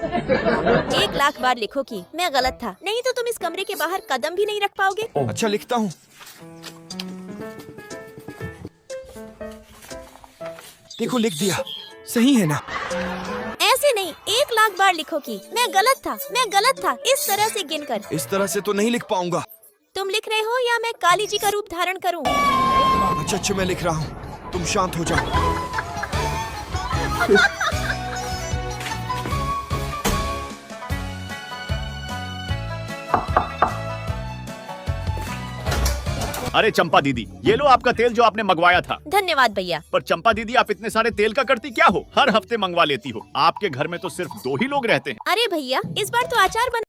1,00,000 बार लिखो कि मैं गलत था, नहीं तो तुम इस कमरे के बाहर कदम भी नहीं रख पाओगे। अच्छा लिखता हूँ। देखो लिख दिया, सही है ना? ऐसे नहीं, 1,00,000 बार लिखो कि मैं गलत था, मैं गलत था, इस तरह से गिनकर। इस तरह से तो नहीं लिख पाऊंगा। तुम लिख रहे हो या मैं काली जी का रूप धारण करूं? अच्छा मैं लिख रहा हूँ, तुम शांत हो जाओ। अरे चंपा दीदी, ये लो आपका तेल जो आपने मंगवाया था। धन्यवाद भैया। पर चंपा दीदी, आप इतने सारे तेल का करती क्या हो? हर हफ्ते मंगवा लेती हो। आपके घर में तो सिर्फ 2 ही लोग रहते हैं। अरे भैया, इस बार तो अचार बना